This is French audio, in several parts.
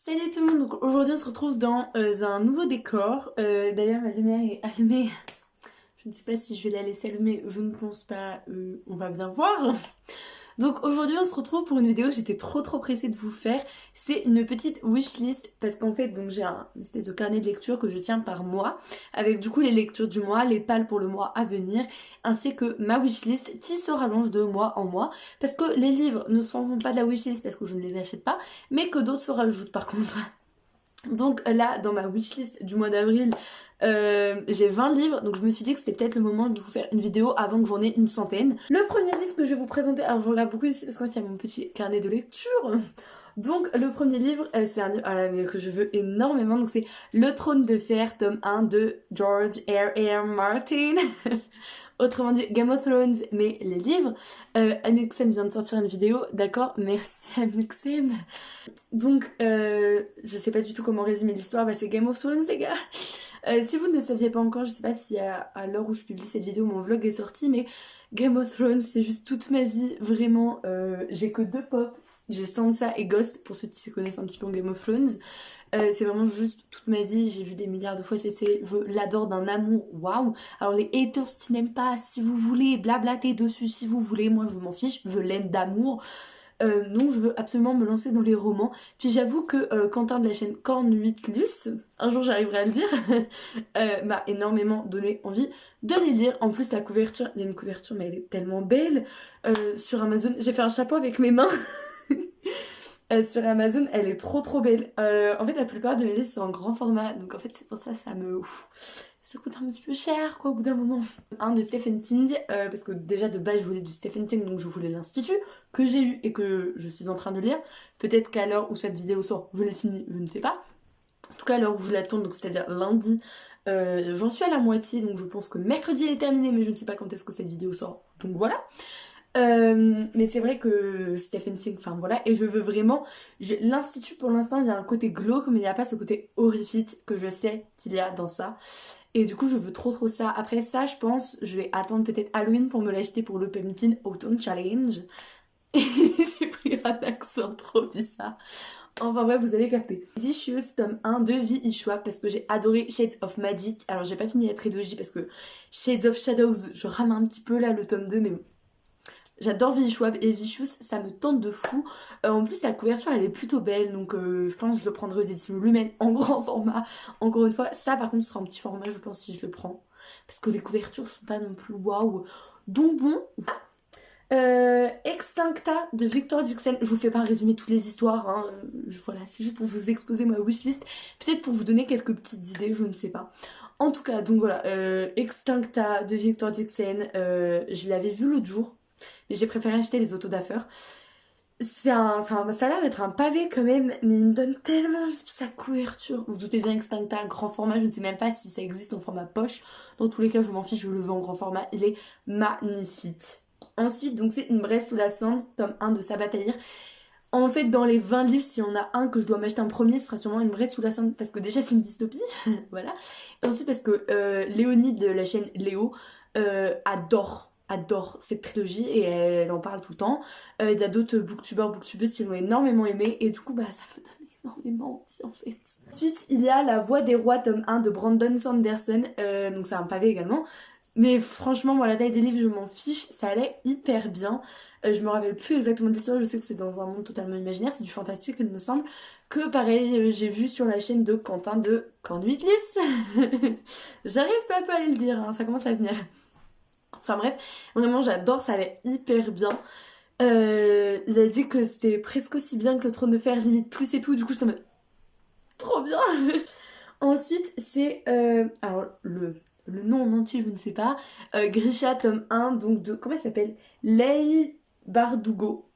Salut tout le monde, donc aujourd'hui on se retrouve dans un nouveau décor. D'ailleurs ma lumière est allumée, je ne sais pas si je vais la laisser allumer, je ne pense pas, on va bien voir. Donc aujourd'hui on se retrouve pour une vidéo que j'étais trop pressée de vous faire. C'est une petite wishlist parce qu'en fait donc j'ai une espèce de carnet de lecture que je tiens par mois avec du coup les lectures du mois, les pales pour le mois à venir ainsi que ma wishlist qui se rallonge de mois en mois parce que les livres ne s'en vont pas de la wishlist parce que je ne les achète pas mais que d'autres se rajoutent par contre. Donc là, dans ma wishlist du mois d'avril, j'ai 20 livres, donc je me suis dit que c'était peut-être le moment de vous faire une vidéo avant que j'en ai une centaine. Le premier livre que je vais vous présenter, alors je regarde beaucoup ici parce qu'il y a mon petit carnet de lecture. Donc le premier livre, c'est un livre que je veux énormément, donc c'est Le Trône de Fer, tome 1 de George R.R. Martin. Autrement dit Game of Thrones, mais les livres. Amixem vient de sortir une vidéo, d'accord, merci Amixem. Donc je sais pas du tout comment résumer l'histoire, bah c'est Game of Thrones les gars. Si vous ne le saviez pas encore, je sais pas si à l'heure où je publie cette vidéo mon vlog est sorti, mais Game of Thrones c'est juste toute ma vie, vraiment. J'ai que deux pop, j'ai Sansa et Ghost pour ceux qui se connaissent un petit peu en Game of Thrones. C'est vraiment juste toute ma vie, j'ai vu des milliards de fois cette série, je l'adore d'un amour, waouh. Alors les haters qui n'aiment pas, si vous voulez, blablater dessus si vous voulez, moi je m'en fiche, je l'aime d'amour. Donc je veux absolument me lancer dans les romans. Puis j'avoue que Quentin de la chaîne Corn 8 Luce, un jour j'arriverai à le dire, m'a énormément donné envie de les lire. En plus la couverture, il y a une couverture mais elle est tellement belle. Sur Amazon, j'ai fait un chapeau avec mes mains. Sur Amazon, elle est trop belle. En fait la plupart de mes livres sont en grand format, donc en fait c'est pour ça ça coûte un petit peu cher quoi au bout d'un moment. Un de Stephen King, parce que déjà de base je voulais du Stephen King, donc je voulais l'Institut, que j'ai eu et que je suis en train de lire. Peut-être qu'à l'heure où cette vidéo sort, je l'ai fini, je ne sais pas. En tout cas à l'heure où je la tourne, donc c'est-à-dire lundi, j'en suis à la moitié, donc je pense que mercredi elle est terminée, mais je ne sais pas quand est-ce que cette vidéo sort. Donc voilà. Mais c'est vrai que Stephen King, enfin voilà, et je veux vraiment. L'Institut pour l'instant il y a un côté glauque, mais il n'y a pas ce côté horrifique que je sais qu'il y a dans ça. Et du coup je veux trop ça. Après ça je pense, je vais attendre peut-être Halloween pour me l'acheter pour le Pumpkin Autumn Challenge. Et j'ai pris un accent trop bizarre. Enfin bref, vous avez capté. Vicious, tome 1 de V. Ishwa, parce que j'ai adoré Shades of Magic. Alors j'ai pas fini la trilogie parce que Shades of Shadows, je rame un petit peu là le tome 2, mais bon. J'adore Vicious et Vicious, ça me tente de fou. En plus, la couverture elle est plutôt belle, donc je pense que je le prendrai aux éditions Lumen en grand format. Encore une fois, ça par contre sera un petit format, je pense, si je le prends. Parce que les couvertures sont pas non plus waouh. Donc bon. Extincta de Victor Dixon. Je vous fais pas résumer toutes les histoires, hein. Voilà, c'est juste pour vous exposer ma wishlist. Peut-être pour vous donner quelques petites idées, je ne sais pas. En tout cas, donc voilà, Extincta de Victor Dixon, je l'avais vu l'autre jour. Mais j'ai préféré acheter les autodaffer. Ça a l'air d'être un pavé quand même, mais il me donne tellement envie sa couverture. Vous vous doutez bien Extincta, grand format, je ne sais même pas si ça existe en format poche. Dans tous les cas, je m'en fiche, je le veux en grand format. Il est magnifique. Ensuite, donc c'est Une braise sous la cendre, tome 1 de Sabbat à lire. En fait, dans les 20 livres, s'il y en a un que je dois m'acheter en premier, ce sera sûrement Une braise sous la cendre, parce que déjà c'est une dystopie, voilà. Et ensuite parce que Léonie de la chaîne Léo adore cette trilogie et elle en parle tout le temps. Il y a d'autres booktubeuses qui l'ont énormément aimé et du coup bah ça me donne énormément envie en fait. Ensuite il y a La Voix des Rois tome 1 de Brandon Sanderson, donc c'est un pavé également. Mais franchement moi la taille des livres je m'en fiche, ça allait hyper bien. Je me rappelle plus exactement de l'histoire, je sais que c'est dans un monde totalement imaginaire, c'est du fantastique il me semble. Que pareil j'ai vu sur la chaîne de Quentin de Corn 8 J'arrive pas à aller le dire, hein, ça commence à venir. Enfin bref, vraiment j'adore, ça allait hyper bien. Il a dit que c'était presque aussi bien que Le Trône de Fer, limite plus et tout, du coup je en mode trop bien. Ensuite c'est, alors le nom en entier je ne sais pas, Grisha tome 1, donc de, comment elle s'appelle, Leigh Bardugo.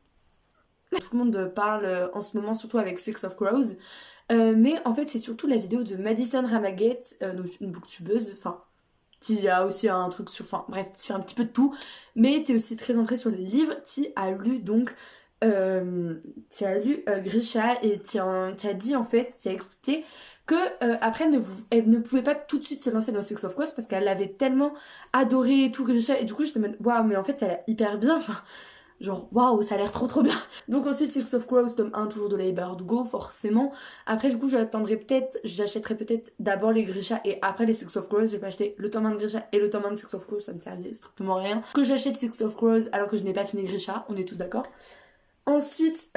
Tout le monde parle en ce moment surtout avec Six of Crows. Mais en fait c'est surtout la vidéo de Madison Ramaget, donc une booktubeuse, enfin qui a aussi un truc sur... Enfin bref, qui fait un petit peu de tout, mais t'es aussi très ancrée sur les livres, qui a lu donc... Grisha et qui a dit en fait, qui a expliqué que après elle ne pouvait pas tout de suite se lancer dans Six of Crows parce qu'elle avait tellement adoré et tout Grisha et du coup j'étais en mode waouh mais en fait ça allait hyper bien, enfin Genre waouh, ça a l'air trop bien. Donc ensuite Six of Crows tome 1, toujours de Leigh Bardugo forcément. Après du coup j'achèterai peut-être d'abord les Grisha et après les Six of Crows. Je vais pas acheter le tome 1 de Grisha et le tome 1 de Six of Crows, ça ne servait strictement à rien. Que j'achète Six of Crows alors que je n'ai pas fini Grisha, on est tous d'accord. Ensuite,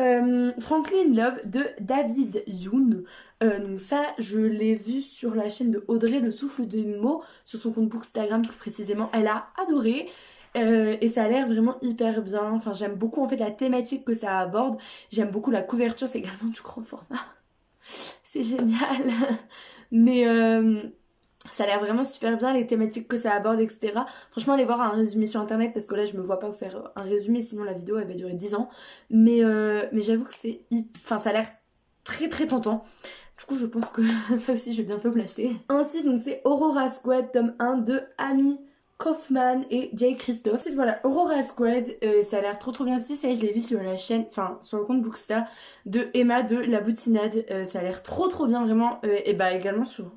Franklin Love de David Yoon. Donc ça, je l'ai vu sur la chaîne de Audrey, le souffle des mots, sur son compte Bookstagram plus précisément. Elle a adoré. Et ça a l'air vraiment hyper bien. Enfin, j'aime beaucoup en fait la thématique que ça aborde. J'aime beaucoup la couverture, c'est également du grand format. C'est génial. Mais ça a l'air vraiment super bien, les thématiques que ça aborde, etc. Franchement, allez voir un résumé sur internet parce que là, je me vois pas vous faire un résumé, sinon la vidéo elle va durer 10 ans. Mais j'avoue que enfin, ça a l'air très très tentant. Du coup, je pense que ça aussi, je vais bientôt me l'acheter. Ensuite, donc c'est Aurora Squad, tome 1 de Amy Kaufman et Jay Christophe. Ensuite, voilà, Aurora Squad, ça a l'air trop trop bien aussi. Ça, je l'ai vu sur la chaîne, enfin, sur le compte Bookstar de Emma de La Boutinade. Ça a l'air trop trop bien, vraiment. Et bah, également sur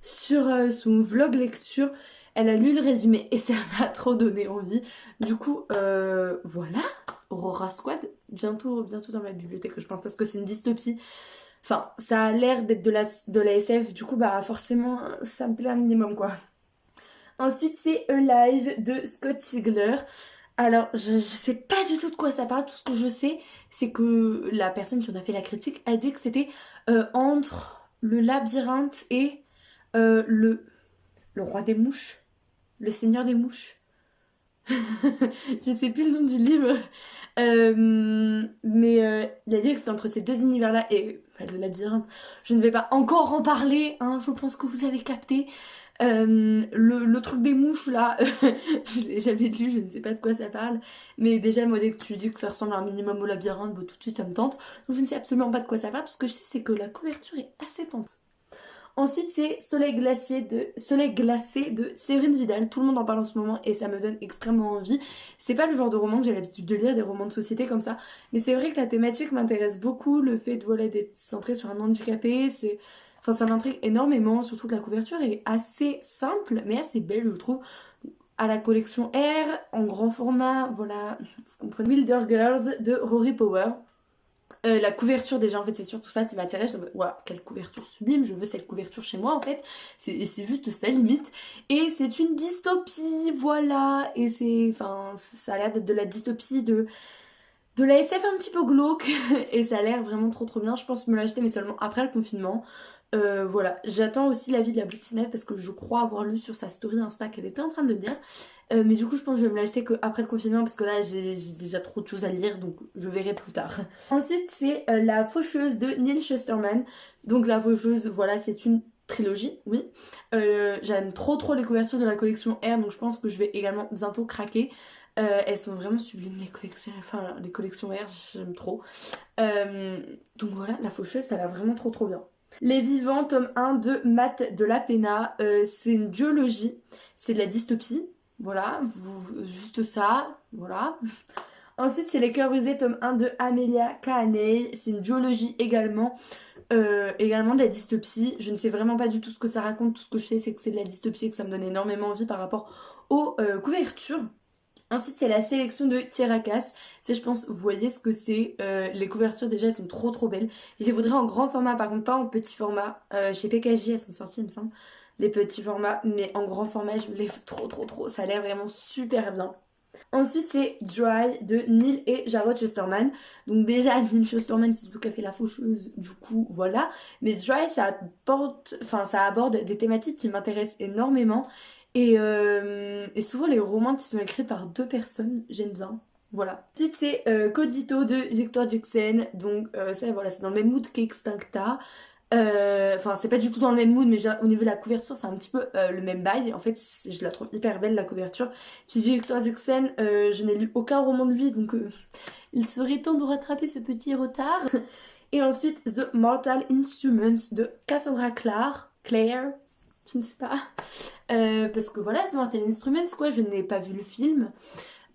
son vlog lecture. Elle a lu le résumé et ça m'a trop donné envie. Du coup, voilà, Aurora Squad, bientôt dans ma bibliothèque, je pense, parce que c'est une dystopie. Enfin, ça a l'air d'être de la SF, du coup, bah forcément, ça me plaît un minimum, quoi. Ensuite, c'est Alive de Scott Sigler. Alors, je sais pas du tout de quoi ça parle. Tout ce que je sais, c'est que la personne qui en a fait la critique a dit que c'était entre le labyrinthe et le roi des mouches, le seigneur des mouches. Je sais plus le nom du livre. Il a dit que c'était entre ces deux univers-là et le labyrinthe. Je ne vais pas encore en parler, hein, je pense que vous avez capté. Le truc des mouches là, je l'ai jamais lu, je ne sais pas de quoi ça parle. Mais déjà, moi, dès que tu dis que ça ressemble un minimum au labyrinthe, bah, tout de suite ça me tente. Donc je ne sais absolument pas de quoi ça parle. Tout ce que je sais, c'est que la couverture est assez tentante. Ensuite, c'est Soleil glacé de Séverine Vidal. Tout le monde en parle en ce moment et ça me donne extrêmement envie. C'est pas le genre de roman que j'ai l'habitude de lire, des romans de société comme ça. Mais c'est vrai que la thématique m'intéresse beaucoup. Le fait de d'être centré sur un handicapé, enfin, ça m'intrigue énormément. Surtout que la couverture est assez simple, mais assez belle, je trouve. À la collection R, en grand format, voilà, vous comprenez. Wilder Girls de Rory Power. La couverture déjà en fait c'est surtout ça qui m'attirait, je me dis, waouh, quelle couverture sublime, je veux cette couverture chez moi en fait, c'est juste ça limite. Et c'est une dystopie, voilà, et ça a l'air de la dystopie de la SF un petit peu glauque et ça a l'air vraiment trop trop bien. Je pense me l'acheter mais seulement après le confinement. Voilà, j'attends aussi l'avis de la boutinette parce que je crois avoir lu sur sa story Insta qu'elle était en train de le lire. Mais du coup, je pense que je vais me l'acheter qu'après le confinement parce que là, j'ai déjà trop de choses à lire donc je verrai plus tard. Ensuite, c'est La Faucheuse de Neil Shusterman. Donc, La Faucheuse, voilà, c'est une trilogie, oui. J'aime trop trop les couvertures de la collection R donc je pense que je vais également bientôt craquer. Elles sont vraiment sublimes les collections R, j'aime trop. Donc voilà, La Faucheuse, ça a l'air vraiment trop trop bien. Les Vivants, tome 1 de Matt de la Pena. C'est une duologie, c'est de la dystopie, voilà, juste ça, voilà. Ensuite, c'est Les Cœurs brisés, tome 1 de Amelia Kahaney. C'est une duologie également, également de la dystopie. Je ne sais vraiment pas du tout ce que ça raconte, tout ce que je sais, c'est que c'est de la dystopie et que ça me donne énormément envie par rapport aux couvertures. Ensuite, c'est la sélection de Tirakas. C'est, je pense, vous voyez ce que c'est. Les couvertures, déjà, elles sont trop trop belles. Je les voudrais en grand format, par contre, pas en petit format. Chez PKJ, elles sont sorties, il me semble, les petits formats. Mais en grand format, je les veux trop trop trop. Ça a l'air vraiment super bien. Ensuite, c'est Dry de Neil et Jarrod Shusterman. Donc déjà, Neil Shusterman, c'est celui qui a fait La Faucheuse, du coup, voilà. Mais Dry, ça aborde des thématiques qui m'intéressent énormément. Et souvent les romans qui sont écrits par deux personnes, j'aime bien. Voilà. Ensuite c'est Codito de Victor Jackson. Donc ça voilà, c'est dans le même mood qu'Extincta. Enfin c'est pas du tout dans le même mood mais au niveau de la couverture c'est un petit peu le même bail. En fait je la trouve hyper belle la couverture. Puis Victor Jackson, je n'ai lu aucun roman de lui donc il serait temps de rattraper ce petit retard. Et ensuite The Mortal Instruments de Cassandra Clare, je ne sais pas. Parce que voilà, c'est Mortal Instruments, quoi, je n'ai pas vu le film.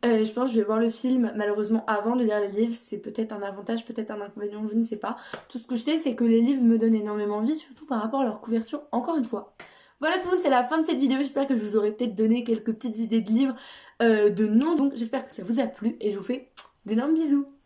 Je pense que je vais voir le film malheureusement avant de lire les livres. C'est peut-être un avantage, peut-être un inconvénient, je ne sais pas. Tout ce que je sais, c'est que les livres me donnent énormément envie, surtout par rapport à leur couverture, encore une fois. Voilà tout le monde, c'est la fin de cette vidéo. J'espère que je vous aurai peut-être donné quelques petites idées de livres, de noms. Donc j'espère que ça vous a plu et je vous fais d'énormes bisous.